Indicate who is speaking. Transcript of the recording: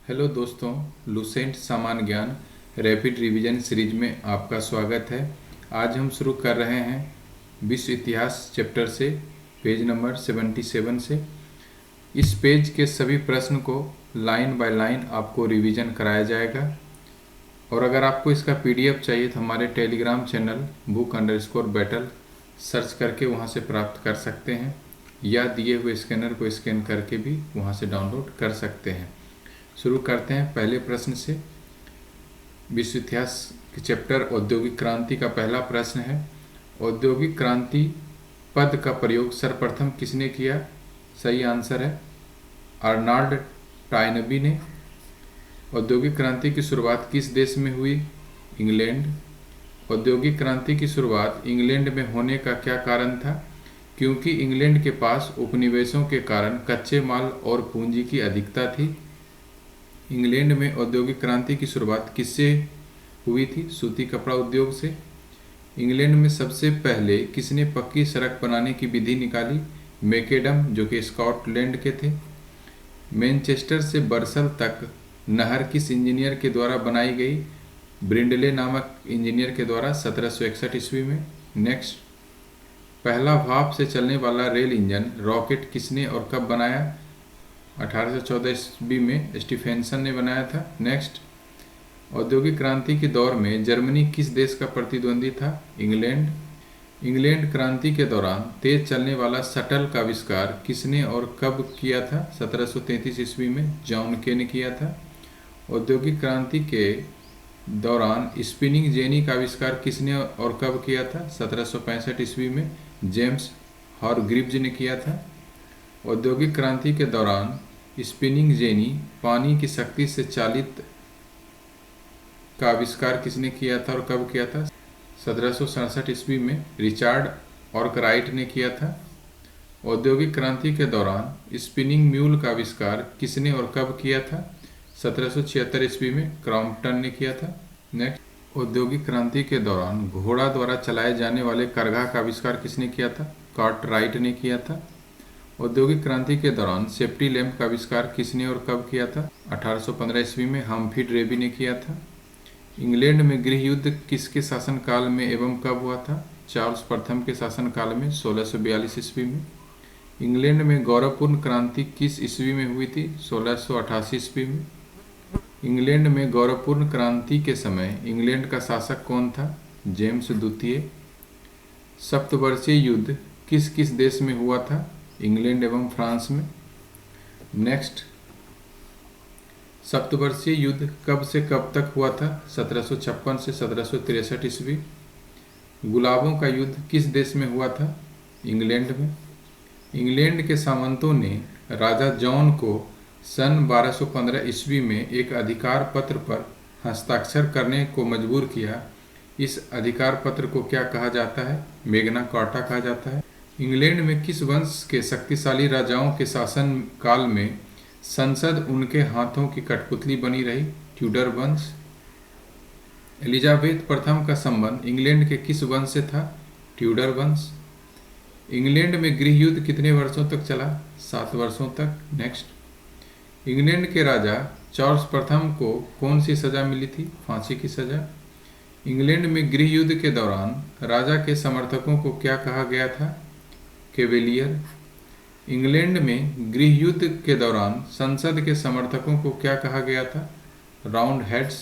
Speaker 1: Hello दोस्तों, Lucent सामान्य ज्ञान रैपिड रिवीजन सीरीज में आपका स्वागत है। आज हम शुरू कर रहे हैं विश्व इतिहास चैप्टर से, पेज नंबर 77 से। इस पेज के सभी प्रश्न को लाइन बाय लाइन आपको रिवीजन कराया जाएगा। और अगर आपको इसका पीडीएफ चाहिए तो हमारे टेलीग्राम चैनल book_battle सर्च करके वहां से प्राप्त कर सकते हैं, या दिए हुए स्कैनर को स्कैन करके भी वहां से डाउनलोड कर सकते हैं। शुरू करते हैं पहले प्रश्न से। विश्व इतिहास के चैप्टर औद्योगिक क्रांति का पहला प्रश्न है, औद्योगिक क्रांति पद का प्रयोग सर्वप्रथम किसने किया? सही आंसर है अर्नाल्ड टॉयनबी ने। औद्योगिक क्रांति की शुरुआत किस देश में हुई? इंग्लैंड। औद्योगिक क्रांति की शुरुआत इंग्लैंड में होने का क्या कारण था? क्योंकि इंग्लैंड के पास उपनिवेशों के कारण कच्चे माल और पूंजी की अधिकता थी। इंग्लैंड में औद्योगिक क्रांति की शुरुआत किससे हुई थी? सूती कपड़ा उद्योग से। इंग्लैंड में सबसे पहले किसने पक्की सड़क बनाने की विधि निकाली? मैकेडम, जो कि स्कॉटलैंड के थे। मैनचेस्टर से बर्सल तक नहर किस इंजीनियर के द्वारा बनाई गई? ब्रिंडले नामक इंजीनियर के द्वारा 1761 ईस्वी में। नेक्स्ट, पहला भाप से चलने वाला रेल इंजन रॉकेट किसने और कब बनाया? 1814 ईस्वी में स्टीफेंसन ने बनाया था। नेक्स्ट, औद्योगिक क्रांति के दौर में जर्मनी किस देश का प्रतिद्वंदी था? इंग्लैंड। इंग्लैंड क्रांति के दौरान तेज चलने वाला शटल का आविष्कार किसने और कब किया था? 1733 ईस्वी में जॉन के ने किया था। औद्योगिक क्रांति के दौरान स्पिनिंग जेनी का आविष्कार किसने और कब किया था? 1765 ईस्वी में जेम्स हॉरग्रीव्ज ने किया था। औद्योगिक क्रांति के दौरान स्पिनिंग जेनी पानी की शक्ति से चालित का आविष्कार किसने किया था और कब किया था? 1767 ईस्वी में रिचार्ड आर्कराइट ने किया था। औद्योगिक क्रांति के दौरान स्पिनिंग म्यूल का आविष्कार किसने और कब किया था? 1776 ईस्वी में क्रॉम्पटन ने किया था। नेक्स्ट, औद्योगिक क्रांति के दौरान घोड़ा द्वारा चलाए जाने वाले करघा का आविष्कार किसने किया था? कार्टराइट ने किया था। औद्योगिक क्रांति के दौरान सेफ्टी लैंप का आविष्कार किसने और कब किया था? 1815 ईस्वी में हम्फ्री डेवी ने किया था। इंग्लैंड में गृह युद्ध किसके शासनकाल में एवं कब हुआ था? चार्ल्स प्रथम के शासनकाल में 1642 ईस्वी में। इंग्लैंड में गौरवपूर्ण क्रांति किस ईस्वी में हुई थी? 1688 ईस्वी में। इंग्लैंड में गौरवपूर्ण क्रांति के समय इंग्लैंड का शासक कौन था? जेम्स द्वितीय। सप्तवर्षीय युद्ध किस किस देश में हुआ था? इंग्लैंड एवं फ्रांस में। नेक्स्ट, सप्तवर्षीय युद्ध कब से कब तक हुआ था? 1756 से 1763 ईस्वी। गुलाबों का युद्ध किस देश में हुआ था? इंग्लैंड में। इंग्लैंड के सामंतों ने राजा जॉन को सन 1215 ईस्वी में एक अधिकार पत्र पर हस्ताक्षर करने को मजबूर किया। इस अधिकार पत्र को क्या कहा जाता है? मैग्ना कार्टा कहा जाता है। इंग्लैंड में किस वंश के शक्तिशाली राजाओं के शासन काल में संसद उनके हाथों की कठपुतली बनी रही? ट्यूडर वंश। एलिजाबेथ प्रथम का संबंध इंग्लैंड के किस वंश से था? ट्यूडर वंश। इंग्लैंड में गृह युद्ध कितने वर्षों तक चला? 7 वर्षों तक। नेक्स्ट, इंग्लैंड के राजा चार्ल्स प्रथम को कौन सी सजा मिली थी? फांसी की सजा। इंग्लैंड में गृह युद्ध के दौरान राजा के समर्थकों को क्या कहा गया था? कैवेलियर। इंग्लैंड में गृह युद्ध के दौरान संसद के समर्थकों को क्या कहा गया था? Round heads.